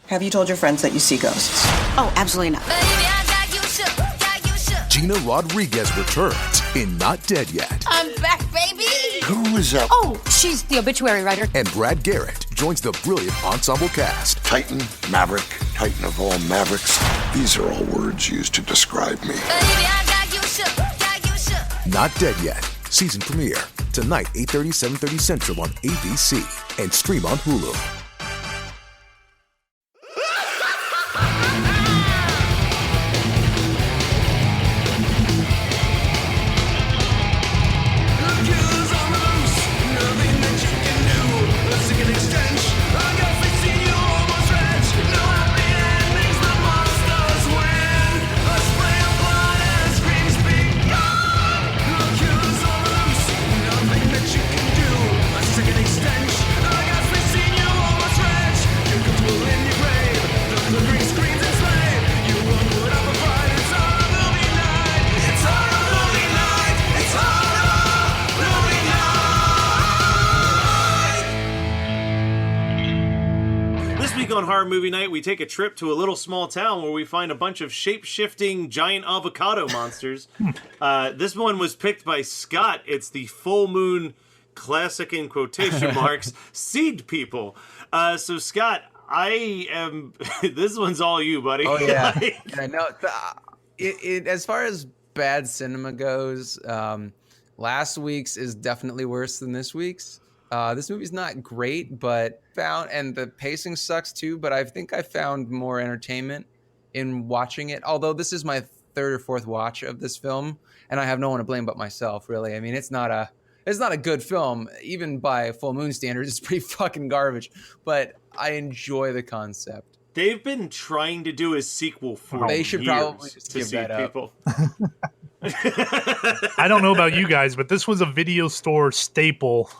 Have you told your friends that you see ghosts? Oh, absolutely not. Gina Rodriguez returns in Not Dead Yet. I'm back, baby! Who is up? Oh, she's the obituary writer. And Brad Garrett joins the brilliant ensemble cast. Titan, Maverick, Titan of all Mavericks. These are all words used to describe me. Not Dead Yet. Season premiere. Tonight, 8:30, 7:30 Central on ABC. And stream on Hulu. On Horror Movie Night, we take a trip to a little small town where we find a bunch of shape-shifting giant avocado monsters. This one was picked by Scott. It's the full moon classic, in quotation marks, Seedpeople. So Scott, I am... this one's all you, buddy. Oh, yeah. As far as bad cinema goes, last week's is definitely worse than this week's. This movie's not great, but and the pacing sucks too, but I think I found more entertainment in watching it. Although this is my third or fourth watch of this film, and I have no one to blame but myself, really. I mean, it's not a good film, even by full moon standards. It's pretty fucking garbage, but I enjoy the concept. They've been trying to do a sequel for They should years probably just give that up. I don't know about you guys, but this was a video store staple.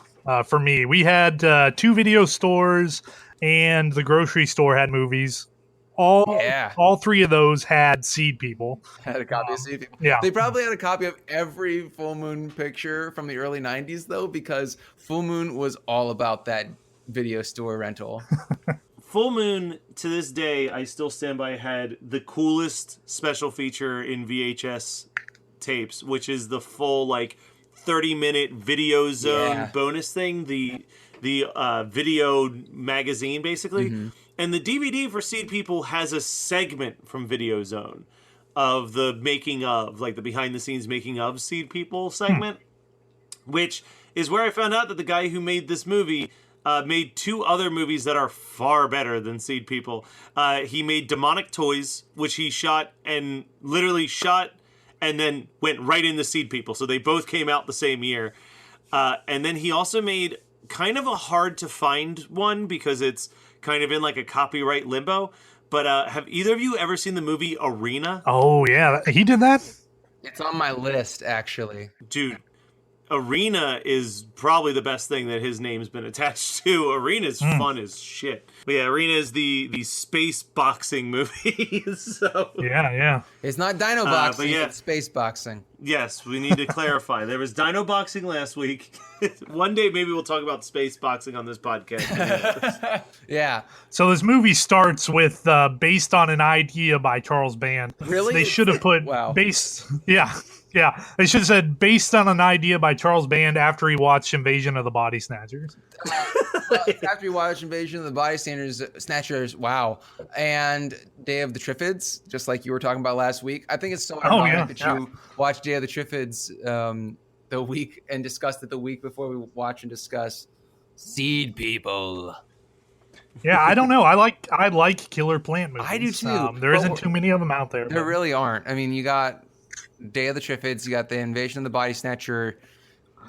For me, we had 2 video stores and the grocery store had movies. All 3 of those had Seedpeople. Had a copy of Seedpeople. Yeah. They probably had a copy of every Full Moon picture from the early 90s, though, because Full Moon was all about that video store rental. Full Moon, to this day, I still stand by, had the coolest special feature in VHS tapes, which is the full, 30-minute video zone bonus thing, the video magazine, basically. Mm-hmm. And the DVD for Seedpeople has a segment from Video Zone of the making of, the behind-the-scenes making of Seedpeople segment, which is where I found out that the guy who made this movie made 2 other movies that are far better than Seedpeople. He made Demonic Toys, which he shot and then went right into Seedpeople. So they both came out the same year. And then he also made kind of a hard-to-find one because it's kind of in a copyright limbo. But have either of you ever seen the movie Arena? Oh, yeah. He did that? It's on my list, actually. Dude, Arena is probably the best thing that his name's been attached to. Arena's fun as shit. But yeah, Arena is the space boxing movie. So yeah. It's not dino boxing, it's space boxing. Yes, we need to clarify. There was dino boxing last week. One day maybe we'll talk about space boxing on this podcast. Yeah. So this movie starts with based on an idea by Charles Band. Really? They should have put based. Yeah, they should have said based on an idea by Charles Band after he watched Invasion of the Body Snatchers. After you watch Invasion of the Body Snatchers, wow, and Day of the Triffids, just like you were talking about last week. I think it's so ironic that you watched Day of the Triffids the week and discussed it the week before we watch and discuss Seedpeople. Yeah, I don't know. I like killer plant movies. I do too. There isn't too many of them out there. There really aren't. I mean, you got Day of the Triffids, you got the Invasion of the Body Snatcher,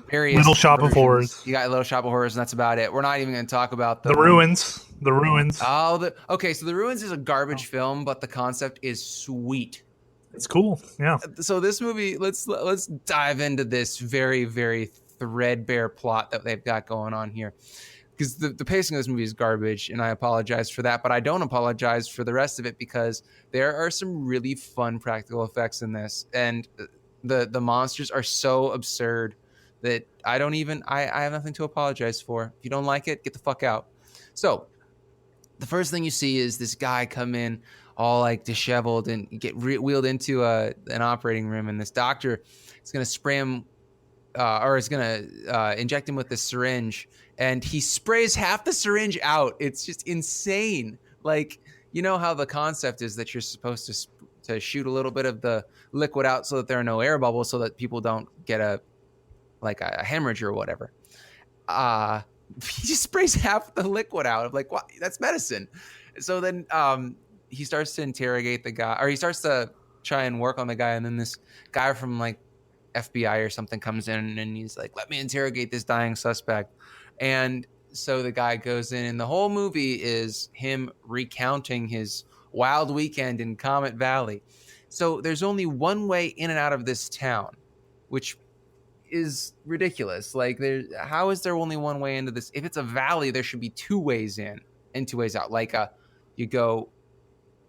various Little Shop versions. of Horrors. You got Little Shop of Horrors, and that's about it. We're not even going to talk about the Ruins. The Ruins. Oh, okay. So The Ruins is a garbage film, but the concept is sweet. It's cool. Yeah. So this movie, let's dive into this very, very threadbare plot that they've got going on here. Because the pacing of this movie is garbage, and I apologize for that, but I don't apologize for the rest of it because there are some really fun practical effects in this, and the monsters are so absurd that I have nothing to apologize for. If you don't like it, get the fuck out. So the first thing you see is this guy come in all like disheveled and get wheeled into an operating room, and this doctor is going to spray him or is going to inject him with this syringe, and he sprays half the syringe out. It's just insane. Like, you know how the concept is that you're supposed to shoot a little bit of the liquid out so that there are no air bubbles so that people don't get a hemorrhage or whatever. He just sprays half the liquid out. I'm like, what? That's medicine. So then he starts to interrogate the guy, or he starts to try and work on the guy, and then this guy from like FBI or something comes in, and he's like, let me interrogate this dying suspect. And so the guy goes in, and the whole movie is him recounting his wild weekend in Comet Valley. So there's only one way in and out of this town, which is ridiculous. Like, how is there only one way into this? If it's a valley, there should be 2 ways in and 2 ways out. Like you go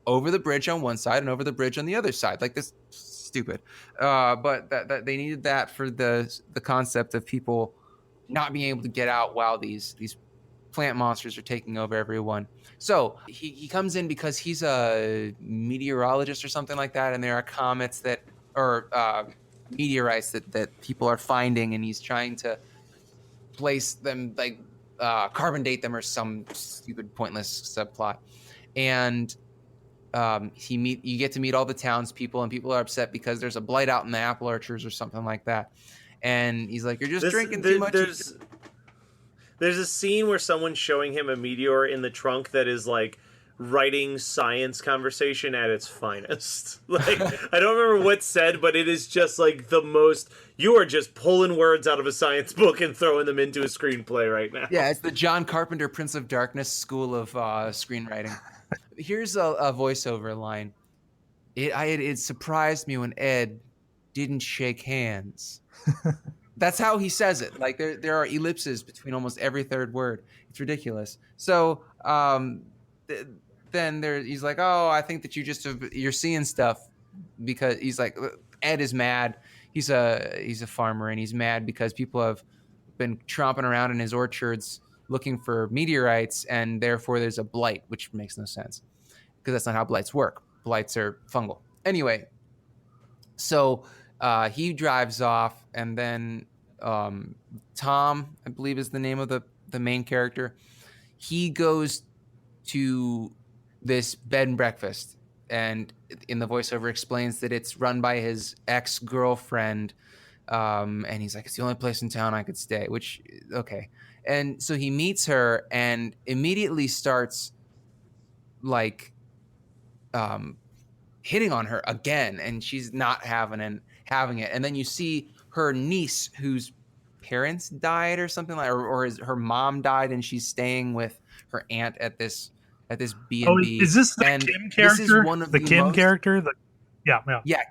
over the bridge on one side and over the bridge on the other side. Like, this stupid. But that they needed that for the concept of people not being able to get out while these plant monsters are taking over everyone. So he comes in because he's a meteorologist or something like that, and there are comets that or meteorites that people are finding, and he's trying to place them, like carbon date them or some stupid pointless subplot. And you get to meet all the townspeople, and people are upset because there's a blight out in the apple orchards or something like that. And he's like, you're just drinking too much. There's a scene where someone's showing him a meteor in the trunk that is like writing science conversation at its finest. Like, I don't remember what's said, but it is just like the most, you are just pulling words out of a science book and throwing them into a screenplay right now. Yeah, it's the John Carpenter Prince of Darkness school of screenwriting. Here's a voiceover line. It surprised me when Ed didn't shake hands. That's how he says it. Like, there are ellipses between almost every third word. It's ridiculous. So then he's like, oh, I think that you're seeing stuff, because he's like, Ed is mad. He's a farmer, and he's mad because people have been tromping around in his orchards looking for meteorites, and therefore there's a blight, which makes no sense because that's not how blights work. Blights are fungal. Anyway, so he drives off, and then Tom, I believe is the name of the main character, he goes to this bed and breakfast, and in the voiceover explains that it's run by his ex-girlfriend, and he's like, it's the only place in town I could stay, which, okay. And so he meets her and immediately starts like hitting on her again, and she's not having it. And then you see her niece, whose parents died or something like, or her mom died, and she's staying with her aunt at this B&B. Oh, is this the Kim character? This is one of the Kim character. Yeah,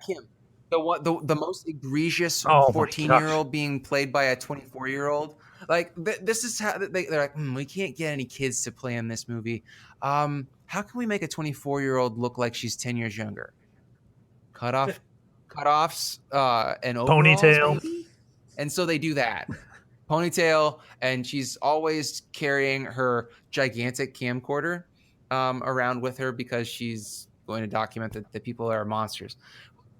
Kim. The most egregious 14-year-old being played by a 24-year-old. Like, this is how they're like, we can't get any kids to play in this movie. How can we make a 24-year-old look like she's 10 years younger? Cutoffs, and overalls, ponytail. maybe? And so they do that. Ponytail, and she's always carrying her gigantic camcorder around with her because she's going to document that people are monsters.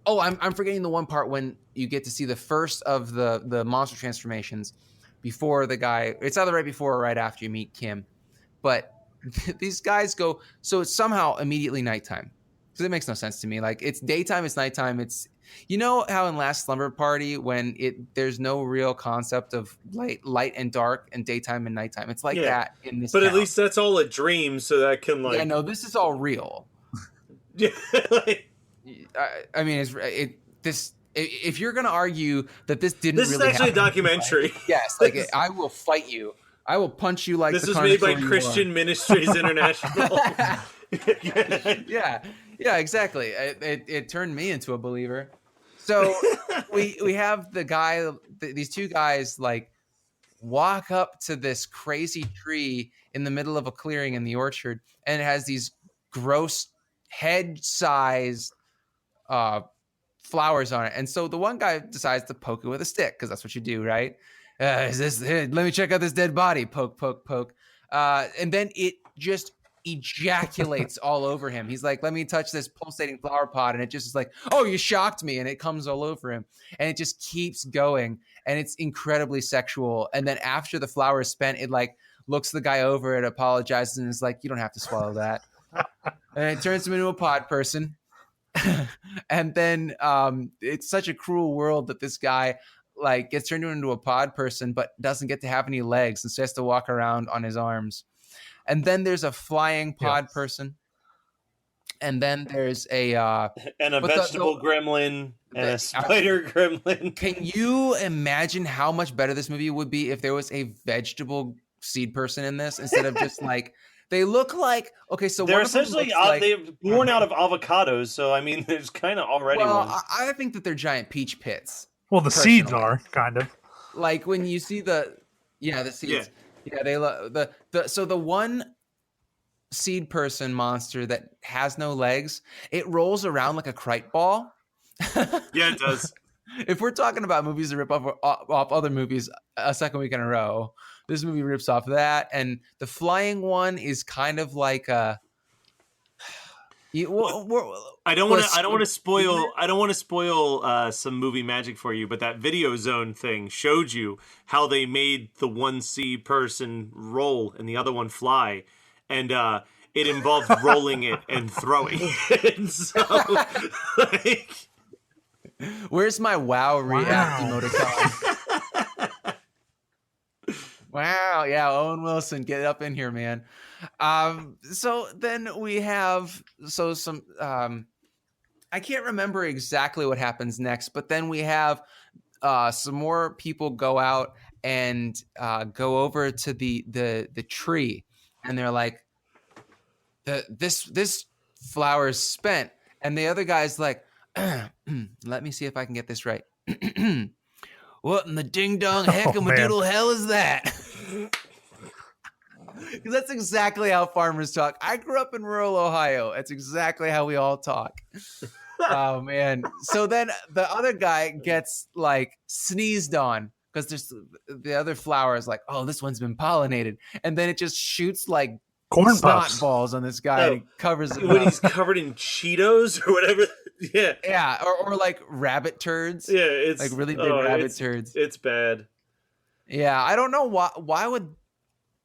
Oh, I'm forgetting the one part when you get to see the first of the monster transformations before the guy. It's either right before or right after you meet Kim. But these guys go, so it's somehow immediately nighttime. Because it makes no sense to me. Like, it's daytime, it's nighttime. It's, you know how in Last Slumber Party when there's no real concept of light and dark and daytime and nighttime. It's like that in this. But town. At least that's all a dream, so that can like. Yeah, no, this is all real. Yeah. I mean, if you're gonna argue that this didn't, this really is actually happen, a documentary. Yes, like I will fight you. I will punch you like this the was made by carnivore Christian Ministries International. Yeah, exactly. It turned me into a believer. So we have the guy, these two guys, like walk up to this crazy tree in the middle of a clearing in the orchard, and it has these gross head-sized flowers on it. And so the one guy decides to poke it with a stick, because that's what you do, right? Let me check out this dead body. Poke. And then it just ejaculates all over him. He's like, let me touch this pulsating flower pot. And it just is like, oh, you shocked me. And it comes all over him. And it just keeps going. And it's incredibly sexual. And then after the flower is spent, it like looks the guy over, it apologizes, and is like, you don't have to swallow that. And it turns him into a pod person. And then it's such a cruel world that this guy like gets turned into a pod person, but doesn't get to have any legs, and so he has to walk around on his arms. And then there's a flying pod person. And then there's a and a vegetable gremlin and a spider gremlin. Can you imagine how much better this movie would be if there was a vegetable seed person in this instead of just like they look like so they're essentially they're born out of avocados. So I mean, there's kind of already one. I think that they're giant peach pits. Well, the seeds are kind of like when you see the seeds. Yeah, they the one seed person monster that has no legs, it rolls around like a kite ball. Yeah, it does. If we're talking about movies that rip off other movies a second week in a row, this movie rips off that. And the flying one is kind of like a. I don't want to spoil some movie magic for you, but that Video Zone thing showed you how they made the one seed person roll and the other one fly, and it involved rolling it and throwing it. So, like, where's my react emoticon? Wow, yeah, Owen Wilson, get up in here, man. So then we have some I can't remember exactly what happens next, but then we have some more people go out and go over to the tree, and they're like, this flower is spent, and the other guy's like, let me see if I can get this right. What in the ding dong heck-a-madoodle hell is that? Because that's exactly how farmers talk. I grew up in rural Ohio. That's exactly how we all talk. Oh, man. So then the other guy gets like sneezed on because there's the other flower is like, oh, this one's been pollinated. And then it just shoots like corn snot puffs balls on this guy and he covers it when up. he's covered in Cheetos or whatever. Yeah, or like rabbit turds. Yeah, it's like really big rabbit turds. It's bad. Yeah, I don't know why would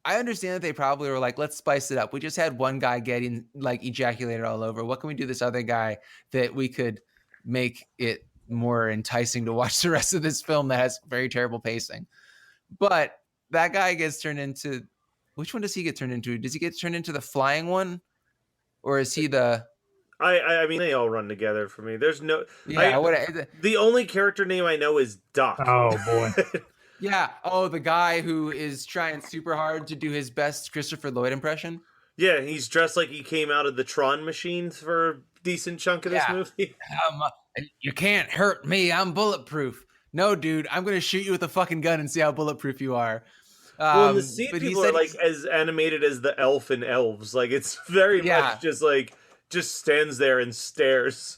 I understand that they probably were like, let's spice it up. We just had one guy getting like ejaculated all over. What can we do this other guy that we could make it more enticing to watch the rest of this film that has very terrible pacing? But that guy gets turned into, which one does he get turned into? Does he get turned into the flying one? Or is he the... I mean, they all run together for me. There's no... Yeah, the only character name I know is Doc. Oh, boy. Yeah. Oh, the guy who is trying super hard to do his best Christopher Lloyd impression. Yeah, he's dressed like he came out of the Tron machine for a decent chunk of this movie. You can't hurt me. I'm bulletproof. No, dude, I'm going to shoot you with a fucking gun and see how bulletproof you are. Well, the Seedpeople are like as animated as the elf in Elves. Like, it's very much just stands there and stares.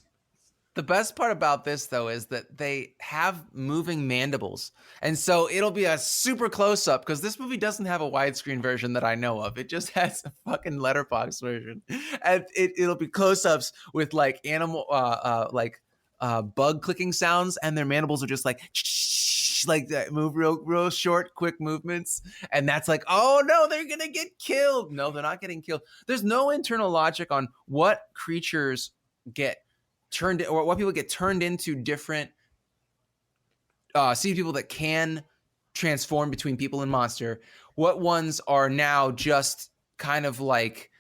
The best part about this, though, is that they have moving mandibles. And so it'll be a super close-up, because this movie doesn't have a widescreen version that I know of. It just has a fucking letterbox version. And it'll be close-ups with, like, animal, bug clicking sounds, and their mandibles are just like that, move real short, quick movements. And that's like, oh, no, they're going to get killed. No, they're not getting killed. There's no internal logic on what creatures get turned, or what people get turned into different seed people that can transform between people and monster. What ones are now just kind of like,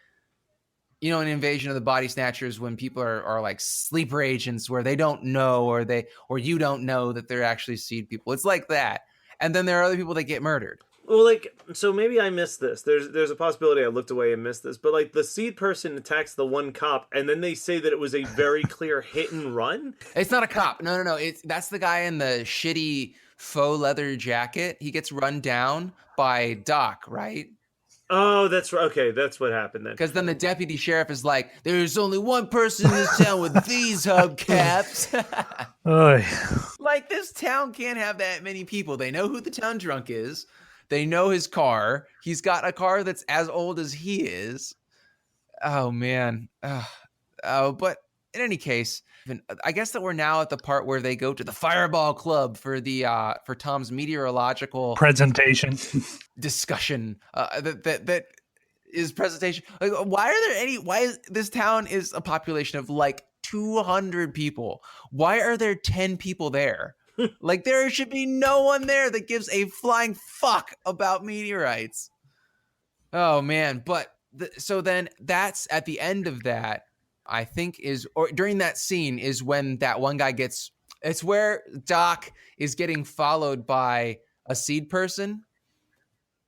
you know, an invasion of the Body Snatchers, when people are like sleeper agents where they don't know, or you don't know that they're actually seed people. It's like that. And then there are other people that get murdered. Well, like, so maybe I missed this. There's a possibility I looked away and missed this. But, like, the seed person attacks the one cop, and then they say that it was a very clear hit and run? It's not a cop. No. That's the guy in the shitty faux leather jacket. He gets run down by Doc, right? Oh, that's right. Okay, that's what happened then. Because then the deputy sheriff is like, there's only one person in this town with these hubcaps. Like, this town can't have that many people. They know who the town drunk is. They know his car. He's got a car that's as old as he is. Oh man. But in any case, I guess that we're now at the part where they go to the Fireball Club for the for Tom's meteorological Presentation. discussion. That is presentation. Like, why are there any? Why is this town is a population of like 200 people? Why are there 10 people there? Like, there should be no one there that gives a flying fuck about meteorites. Oh man, but so then that's at the end of that, I think or during that scene is when that one guy gets, it's where Doc is getting followed by a seed person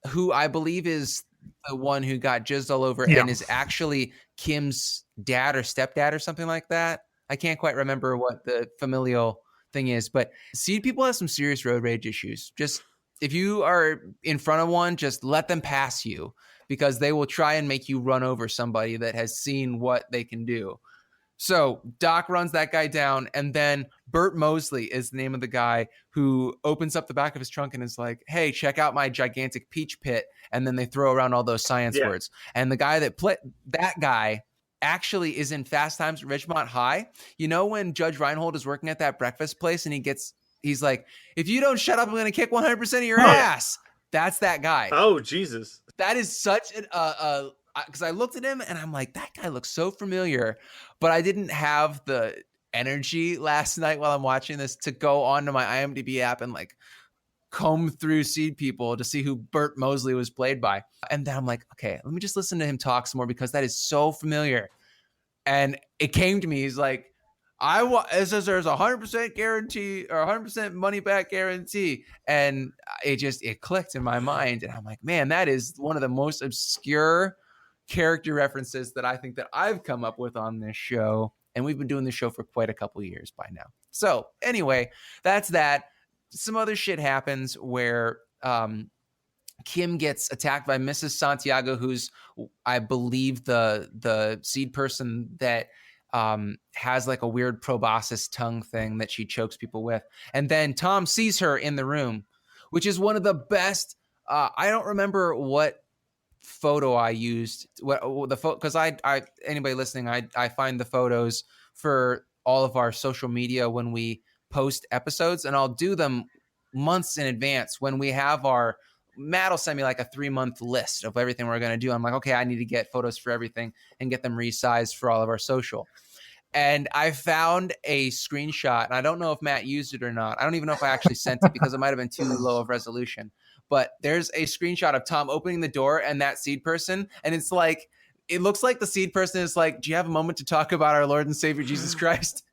who I believe is the one who got jizzed all over and is actually Kim's dad or stepdad or something like that. I can't quite remember what the familial thing is, but seed people have some serious road rage issues. Just if you are in front of one, just let them pass you, because they will try and make you run over somebody that has seen what they can do. So Doc runs that guy down, and then Bert Mosley is the name of the guy who opens up the back of his trunk and is like, hey, check out my gigantic peach pit. And then they throw around all those science words. And the guy that guy actually is in Fast Times at Ridgemont High. You know, when Judge Reinhold is working at that breakfast place and he's like, if you don't shut up, I'm going to kick 100% of your ass. That's that guy. Oh, Jesus. That is such because I looked at him and I'm like, that guy looks so familiar, but I didn't have the energy last night while I'm watching this to go onto my IMDb app and like comb through Seedpeople to see who Bert Mosley was played by. And then I'm like, okay, let me just listen to him talk some more because that is so familiar. And it came to me, he's like, it says there's 100% guarantee or 100% money back guarantee. And it clicked in my mind. And I'm like, man, that is one of the most obscure character references that I think that I've come up with on this show. And we've been doing this show for quite a couple of years by now. So anyway, that's that. Some other shit happens where Kim gets attacked by Mrs. Santiago, who's, I believe, the seed person that has like a weird proboscis tongue thing that she chokes people with. And then Tom sees her in the room, which is one of the best. I don't remember what photo I used, because anybody listening, I find the photos for all of our social media when we post episodes, and I'll do them months in advance when we have Matt will send me like a 3-month list of everything we're going to do. I'm like, okay, I need to get photos for everything and get them resized for all of our social. And I found a screenshot, and I don't know if Matt used it or not. I don't even know if I actually sent it because it might have been too low of resolution. But there's a screenshot of Tom opening the door and that seed person. And it's like, it looks like the seed person is like, do you have a moment to talk about our Lord and Savior Jesus Christ?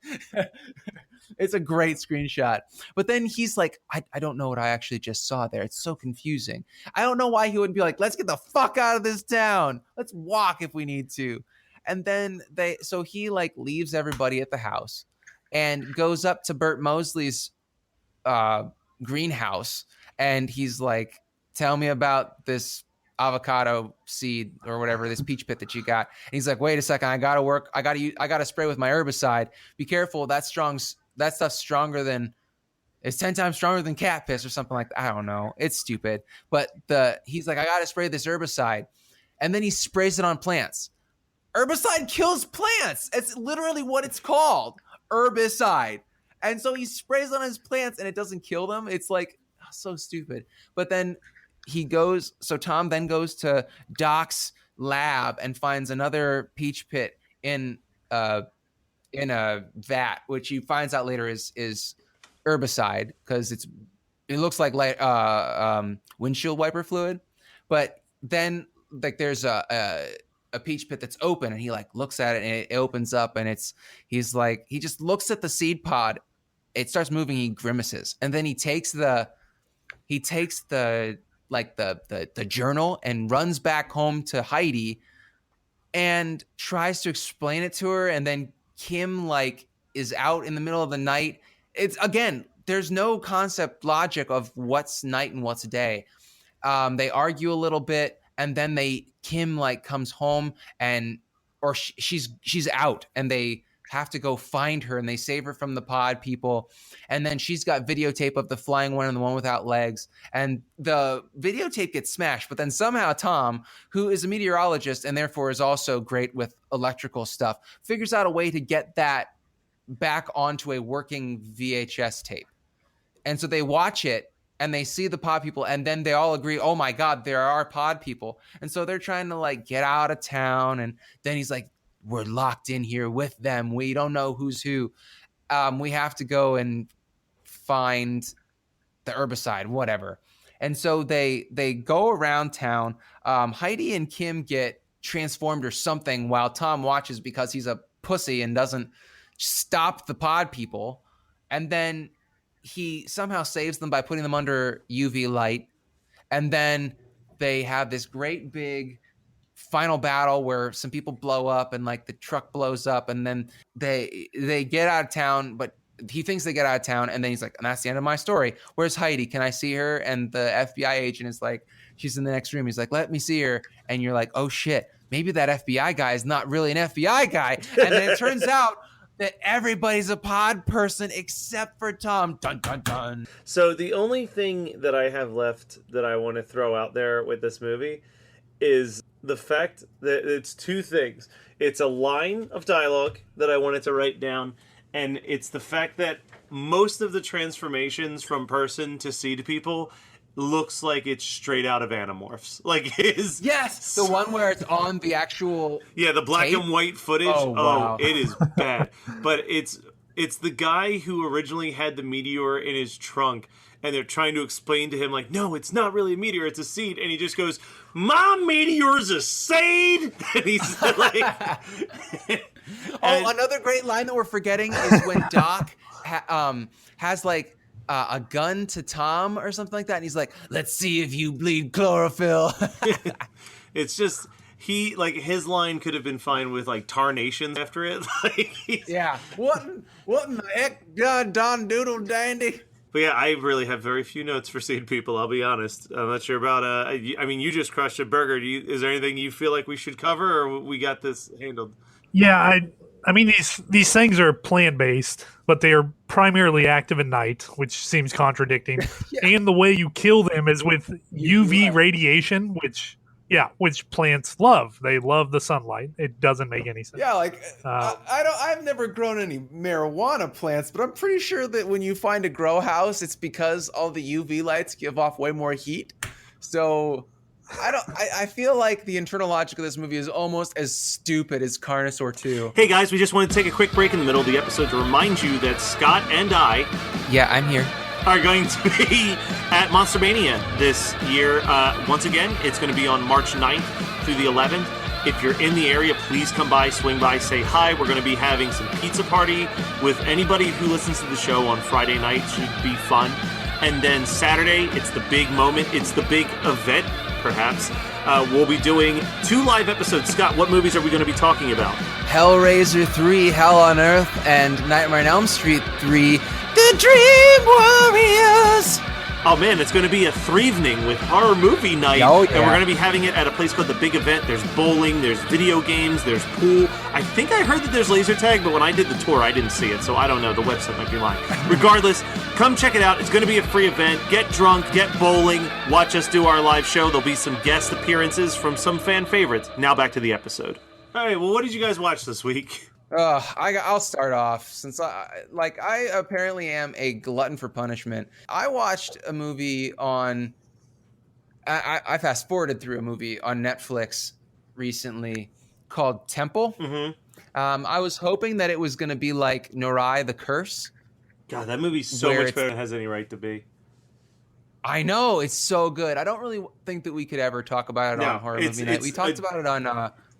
It's a great screenshot. But then he's like, I don't know what I actually just saw there. It's so confusing. I don't know why he wouldn't be like, let's get the fuck out of this town. Let's walk if we need to. And then he like leaves everybody at the house and goes up to Bert Mosley's greenhouse. And he's like, tell me about this avocado seed or whatever, this peach pit that you got. And he's like, wait a second, I gotta spray with my herbicide. Be careful, that stuff's stronger than, it's 10 times stronger than cat piss or something like that. I don't know. It's stupid. But he's like, I gotta spray this herbicide. And then he sprays it on plants. Herbicide kills plants. It's literally what it's called. Herbicide. And so he sprays on his plants and it doesn't kill them. It's like, so stupid. But then Tom then goes to Doc's lab and finds another peach pit in a vat, which he finds out later is herbicide because it looks like windshield wiper fluid. But then like there's a peach pit that's open and he like looks at it and it opens up and he just looks at the seed pod. It starts moving. He grimaces and then he takes the journal and runs back home to Heidi and tries to explain it to her. And then Kim like is out in the middle of the night. It's again, there's no concept logic of what's night and what's day. They argue a little bit and then Kim like comes home or she's out and they have to go find her, and they save her from the pod people. And then she's got videotape of the flying one and the one without legs. And the videotape gets smashed. But then somehow Tom, who is a meteorologist and therefore is also great with electrical stuff, figures out a way to get that back onto a working VHS tape. And so they watch it and they see the pod people, and then they all agree, oh my God, there are pod people. And so they're trying to like get out of town. And then he's like, we're locked in here with them. We don't know who's who. We have to go and find the herbicide, whatever. And so they go around town. Heidi and Kim get transformed or something while Tom watches because he's a pussy and doesn't stop the pod people. And then he somehow saves them by putting them under UV light. And then they have this great big final battle where some people blow up and like the truck blows up, and then they get out of town, but he thinks they get out of town, and then he's like, and that's the end of my story. Where's Heidi? Can I see her? And the FBI agent is like, she's in the next room. He's like, let me see her. And you're like, oh shit, maybe that FBI guy is not really an FBI guy. And then it turns out that everybody's a pod person except for Tom. Dun, dun, dun. So the only thing that I have left that I want to throw out there with this movie is the fact that it's two things. It's a line of dialogue that I wanted to write down, and it's the fact that most of the transformations from person to Seedpeople looks like it's straight out of Animorphs. Like it is. Yes, the one where it's on the actual the black tape? and white footage. Oh, wow. It is bad. But it's the guy who originally had the meteor in his trunk, and they're trying to explain to him, like, no, it's not really a meteor, it's a seed. And he just goes, my meteor's a seed! And he's like... Another great line that we're forgetting is when Doc has, like, a gun to Tom or something like that. And he's like, let's see if you bleed chlorophyll. It's just... his line could have been fine with, like, tarnations after it. Yeah. What in the heck, Don Doodle Dandy? But yeah, I really have very few notes for Seedpeople, I'll be honest. I'm not sure about, I mean, you just crushed a burger. Is there anything you feel like we should cover, or we got this handled? Yeah, I mean, these things are plant-based, but they are primarily active at night, which seems contradicting. Yeah. And the way you kill them is with UV radiation, which plants love. They love the sunlight. It doesn't make any sense. Yeah, like I've never grown any marijuana plants, but I'm pretty sure that when you find a grow house, it's because all the UV lights give off way more heat. So I feel like the internal logic of this movie is almost as stupid as Carnosaur 2. Hey guys, we just want to take a quick break in the middle of the episode to remind you that Scott and I I'm here. Are going to be at Monster Mania this year. Once again, it's going to be on March 9th through the 11th. If you're in the area, please come by, swing by, say hi. We're going to be having some pizza party with anybody who listens to the show on Friday night. Should be fun. And then Saturday, it's the big moment. It's the big event, perhaps. We'll be doing 2 live episodes. Scott, what movies are we going to be talking about? Hellraiser 3, Hell on Earth, and Nightmare on Elm Street 3, The Dream Warriors! Oh man, it's going to be a 3-evening with horror movie night. Oh, yeah. And we're going to be having it at a place called The Big Event. There's bowling, there's video games, there's pool. I think I heard that there's laser tag, but when I did the tour, I didn't see it. So I don't know. The website might be lying. Regardless, come check it out. It's going to be a free event. Get drunk, get bowling, watch us do our live show. There'll be some guest appearances from some fan favorites. Now back to the episode. All right, well, what did you guys watch this week? I'll start off since I apparently am a glutton for punishment. I watched a movie on. I fast forwarded through a movie on Netflix recently called Temple. Mm-hmm. I was hoping that it was going to be like Norai the Curse. God, that movie's so much better than it has any right to be. I know, it's so good. I don't really think that we could ever talk about it on Horror Movie Night. We talked about it on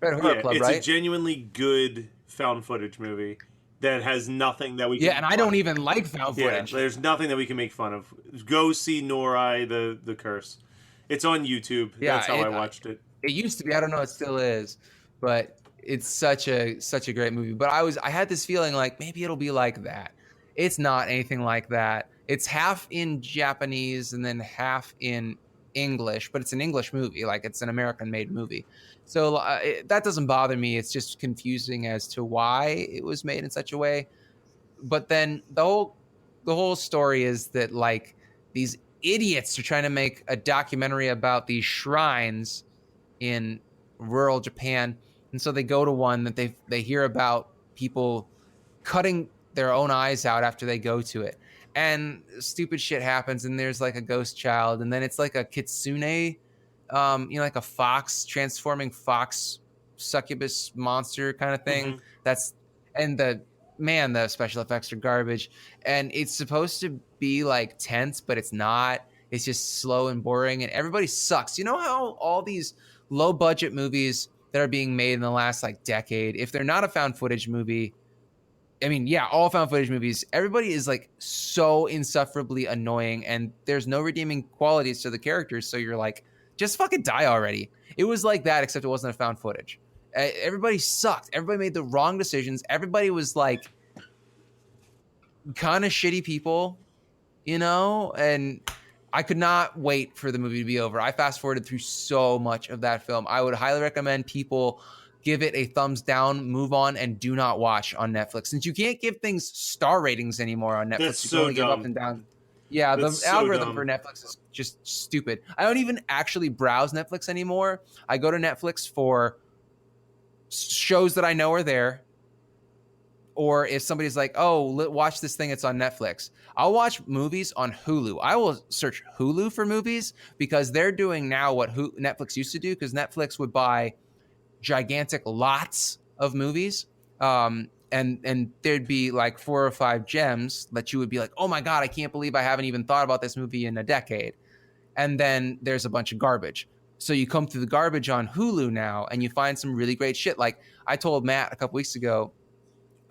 Red Horror Club, right? It's a genuinely good found footage movie that has nothing that we can... Yeah, and I don't even like found footage. Yeah, there's nothing that we can make fun of. Go see Norai the Curse. It's on YouTube. Yeah, that's how I watched it. It used to be. I don't know. It still is, but it's such a great movie. But I had this feeling like maybe it'll be like that. It's not anything like that. It's half in Japanese and then half in English, but it's an English movie, like it's an American-made movie. So that doesn't bother me. It's just confusing as to why it was made in such a way. But then the whole story is that like these idiots are trying to make a documentary about these shrines in rural Japan, and so they go to one that they hear about people cutting their own eyes out after they go to it, and stupid shit happens, and there's like a ghost child, and then it's like a kitsune, like a fox, transforming fox succubus monster kind of thing. And the special effects are garbage, and it's supposed to be like tense, but it's not. It's just slow and boring, and everybody sucks. You know how all these low budget movies that are being made in the last like decade, if they're not a found footage movie, I mean, yeah, all found footage movies, everybody is like so insufferably annoying, and there's no redeeming qualities to the characters. So you're like, just fucking die already. It was like that, except it wasn't a found footage. Everybody sucked. Everybody made the wrong decisions. Everybody was like kind of shitty people, and I could not wait for the movie to be over. I fast forwarded through so much of that film. I would highly recommend people give it a thumbs down, move on, and do not watch on Netflix. Since you can't give things star ratings anymore on Netflix, That's you so can only give dumb. up and down. Yeah, That's the algorithm for Netflix is just stupid. I don't even actually browse Netflix anymore. I go to Netflix for shows that I know are there, or if somebody's like, oh, watch this thing, it's on Netflix. I'll watch movies on Hulu. I will search Hulu for movies because they're doing now what Netflix used to do, because Netflix would buy gigantic lots of movies, and there'd be like 4 or 5 gems that you would be like, oh my God, I can't believe I haven't even thought about this movie in a decade. And then there's a bunch of garbage. So you come through the garbage on Hulu now and you find some really great shit. Like I told Matt a couple weeks ago,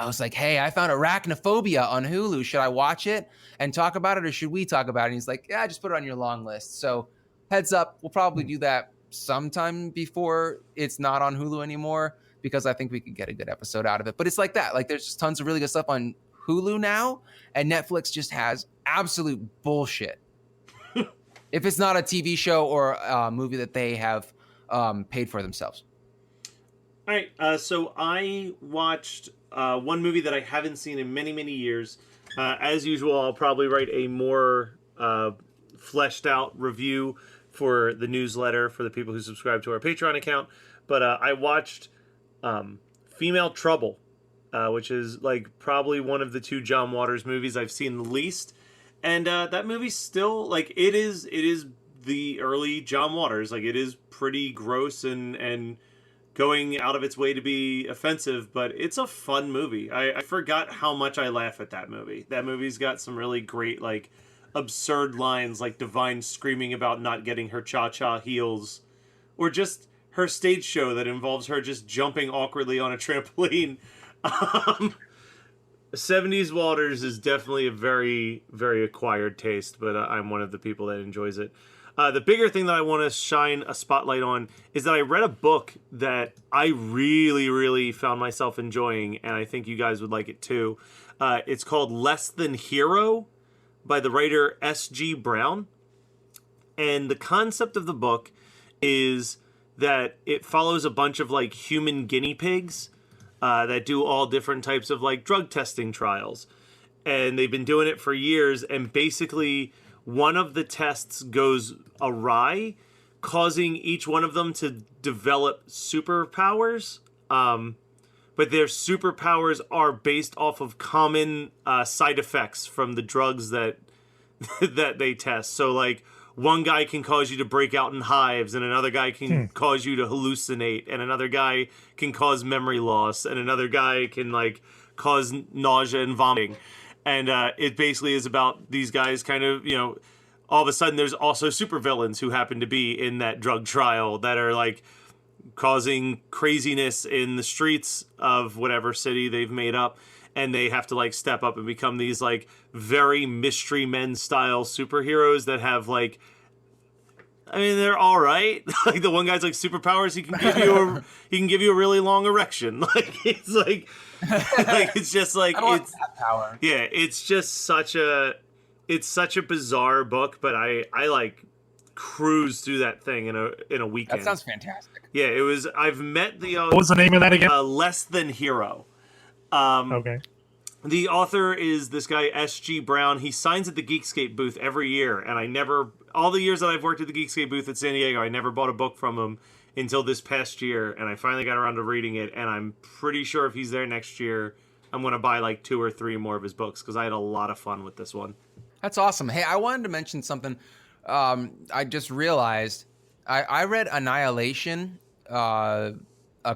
I was like, hey, I found Arachnophobia on Hulu. Should I watch it and talk about it, or should we talk about it? And he's like, yeah, just put it on your long list. So heads up, we'll probably do that sometime before it's not on Hulu anymore, because I think we could get a good episode out of it. But it's like that. Like there's just tons of really good stuff on Hulu now, and Netflix just has absolute bullshit. If it's not a TV show or a movie that they have paid for themselves. All right, so I watched one movie that I haven't seen in many, many years. As usual, I'll probably write a more fleshed out review for the newsletter for the people who subscribe to our Patreon account. But I watched Female Trouble, which is like probably one of the 2 John Waters movies I've seen the least. And that movie's still, like, it is the early John Waters. Like, it is pretty gross and going out of its way to be offensive, but it's a fun movie. I forgot how much I laugh at that movie. That movie's got some really great, like, absurd lines, like Divine screaming about not getting her cha-cha heels, or just her stage show that involves her just jumping awkwardly on a trampoline. 70s Waters is definitely a very, very acquired taste, but I'm one of the people that enjoys it. The bigger thing that I want to shine a spotlight on is that I read a book that I really, really found myself enjoying, and I think you guys would like it too. It's called Less Than Hero by the writer S.G. Brown. And the concept of the book is that it follows a bunch of like human guinea pigs that do all different types of like drug testing trials. And they've been doing it for years, and basically one of the tests goes awry, causing each one of them to develop superpowers. But their superpowers are based off of common side effects from the drugs that that they test. So like one guy can cause you to break out in hives, and another guy can cause you to hallucinate, and another guy can cause memory loss, and another guy can like cause nausea and vomiting. And it basically is about these guys kind of, all of a sudden there's also supervillains who happen to be in that drug trial that are like causing craziness in the streets of whatever city they've made up. And they have to like step up and become these like very Mystery Men style superheroes that have like, I mean, they're all right. Like the one guy's like superpowers. He can give you a really long erection. Like it's like it's just like it's that power. Yeah, it's just such a bizarre book, but I cruised through that thing in a weekend. That sounds fantastic. Yeah, it was. I've met the. What was the name of that again? Less Than Hero. Okay. The author is this guy, S.G. Brown. He signs at the Geekscape booth every year, and all the years that I've worked at the Geekscape booth at San Diego, I never bought a book from him until this past year, and I finally got around to reading it, and I'm pretty sure if he's there next year, I'm going to buy like 2 or 3 more of his books, because I had a lot of fun with this one. That's awesome. Hey, I wanted to mention something. I just realized I read Annihilation a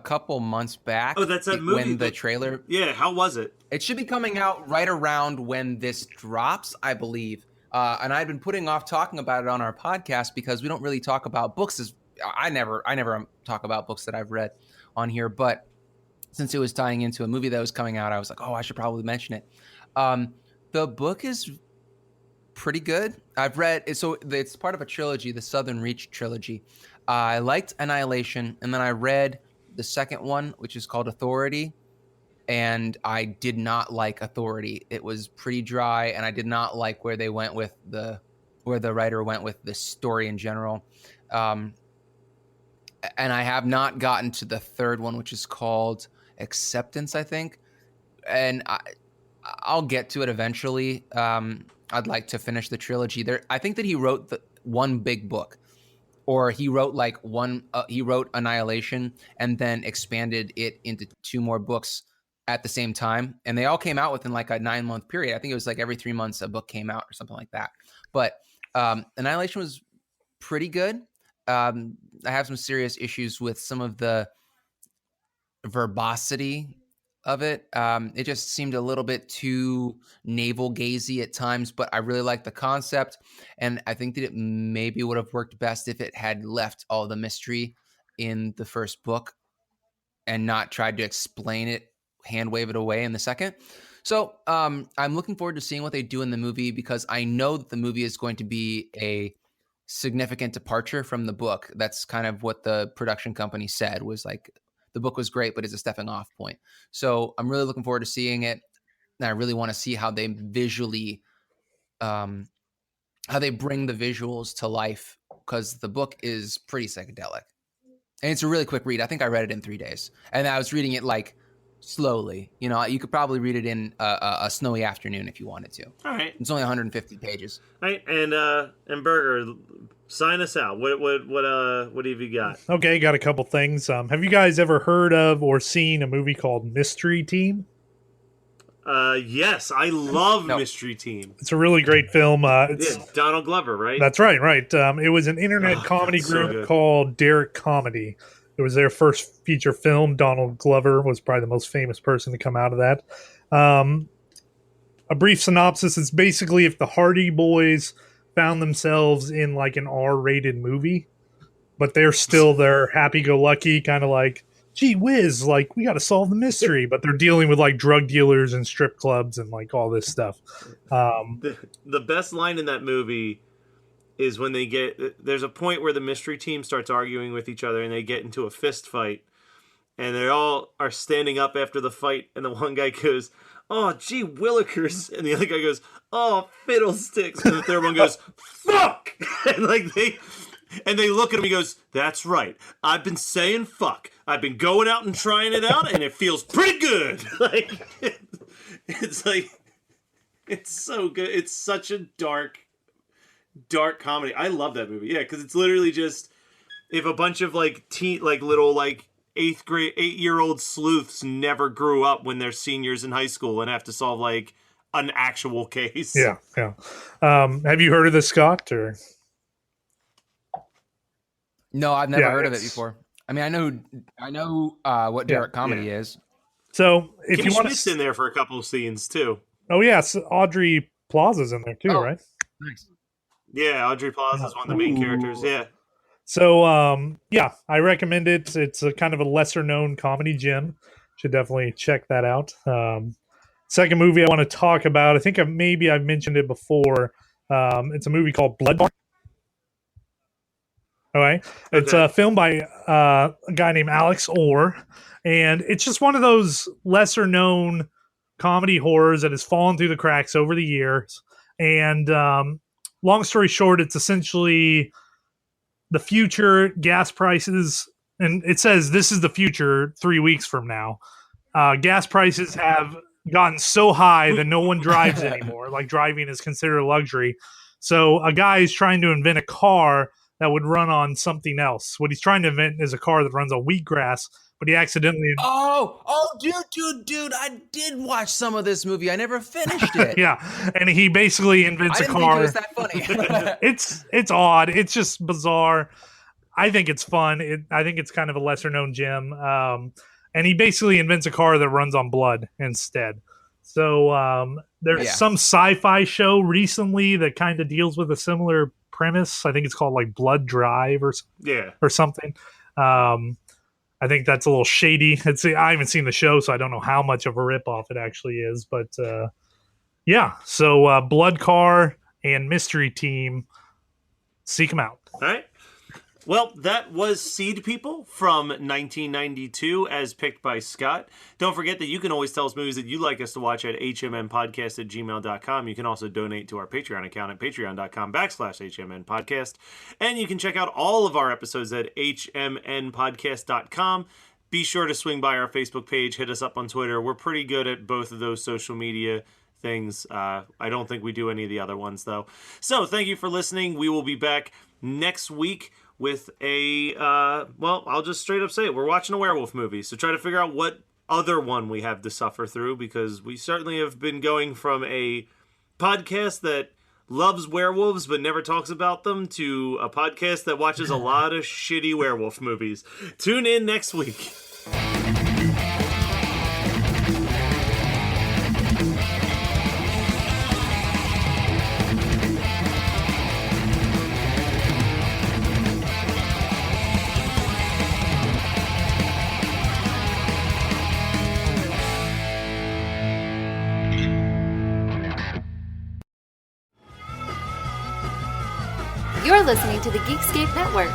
couple months back. Oh, that's that movie. When the trailer... Yeah, how was it? It should be coming out right around when this drops, I believe. And I've been putting off talking about it on our podcast because we don't really talk about books. I never talk about books that I've read on here. But since it was tying into a movie that was coming out, I was like, oh, I should probably mention it. The book is pretty good. I've read it. So it's part of a trilogy, the Southern Reach trilogy. I liked Annihilation. And then I read the second one, which is called Authority. And I did not like Authority. It was pretty dry, and I did not like where the writer went with the story in general. And I have not gotten to the third one, which is called Acceptance, I think. And I'll get to it eventually. I'd like to finish the trilogy. I think that he wrote one big book, or he wrote he wrote Annihilation and then expanded it into 2 more books at the same time, and they all came out within like a 9-month period. I think it was like every 3 months a book came out or something like that. But Annihilation was pretty good. I have some serious issues with some of the verbosity of it. It just seemed a little bit too navel-gazy at times, but I really like the concept, and I think that it maybe would have worked best if it had left all the mystery in the first book and not tried to explain it, hand wave it away in the second. So I'm looking forward to seeing what they do in the movie, because I know that the movie is going to be a significant departure from the book. That's kind of what the production company said, was like, the book was great, but it's a stepping off point. So I'm really looking forward to seeing it. And I really want to see how they visually, how they bring the visuals to life, because the book is pretty psychedelic. And it's a really quick read. I think I read it in 3 days, and I was reading it like slowly. You know, you could probably read it in a snowy afternoon if you wanted to. All right. It's only 150 pages. All right, and Burger, sign us out. What have you got? Okay, got a couple things. Have you guys ever heard of or seen a movie called Mystery Team? Yes, I love Mystery Team. It's a really great film. It's Donald Glover, right? That's right. It was an internet comedy group called Derek Comedy. It was their first feature film. Donald Glover was probably the most famous person to come out of that. A brief synopsis: it's basically if the Hardy Boys found themselves in like an R-rated movie, but they're still their happy-go-lucky kind of like, gee whiz, like we got to solve the mystery, but they're dealing with like drug dealers and strip clubs and like all this stuff. The best line in that movie is when there's a point where the mystery team starts arguing with each other and they get into a fist fight, and they all are standing up after the fight, and the one guy goes, oh, gee willikers, and the other guy goes, oh, fiddlesticks, and the third one goes, fuck, and they look at him, he goes, that's right, I've been saying fuck, I've been going out and trying it out, and it feels pretty good. It's so good. It's such a dark comedy. I love that movie. Yeah, because it's literally just if a bunch of like little like 8-year-old sleuths never grew up when they're seniors in high school and have to solve like an actual case. Yeah. Have you heard of this, Scott? Or no, I've never heard of it before. I mean, I know what Derek Comedy is. So if Kim you want Schmidt's in there for a couple of scenes too. Oh yes, Audrey Plaza's in there too, right? Nice. Yeah, Audrey Plaza is one of the main characters. Yeah. So I recommend it. It's a kind of a lesser known comedy gem. Should definitely check that out. Second movie I want to talk about, I think I've mentioned it before. It's a movie called Blood Bar. Okay. It's filmed by a guy named Alex Orr, and it's just one of those lesser known comedy horrors that has fallen through the cracks over the years. And long story short, it's essentially the future gas prices, and it says this is the future 3 weeks from now. Gas prices have gotten so high that no one drives anymore. Like driving is considered a luxury. So a guy is trying to invent a car that would run on something else. What he's trying to invent is a car that runs on wheatgrass, but he accidentally... Dude, I did watch some of this movie. I never finished it. Yeah, and he basically invents I a didn't car. think it was that funny. It's odd. It's just bizarre. I think it's fun. I think it's kind of a lesser known gem. And he basically invents a car that runs on blood instead. So there's some sci-fi show recently that kind of deals with a similar premise. I think it's called like Blood Drive or something. I think that's a little shady. I haven't seen the show, so I don't know how much of a ripoff it actually is. But so Blood Car and Mystery Team, seek them out. All right. Well, that was Seedpeople from 1992, as picked by Scott. Don't forget that you can always tell us movies that you'd like us to watch at hmnpodcast@gmail.com. You can also donate to our Patreon account at patreon.com/hmnpodcast. And you can check out all of our episodes at hmnpodcast.com. Be sure to swing by our Facebook page, hit us up on Twitter. We're pretty good at both of those social media things. I don't think we do any of the other ones, though. So thank you for listening. We will be back next week with I'll just straight up say it. We're watching a werewolf movie, so try to figure out what other one we have to suffer through, because we certainly have been going from a podcast that loves werewolves but never talks about them to a podcast that watches a lot of shitty werewolf movies. Tune in next week. You're listening to the Geekscape Network.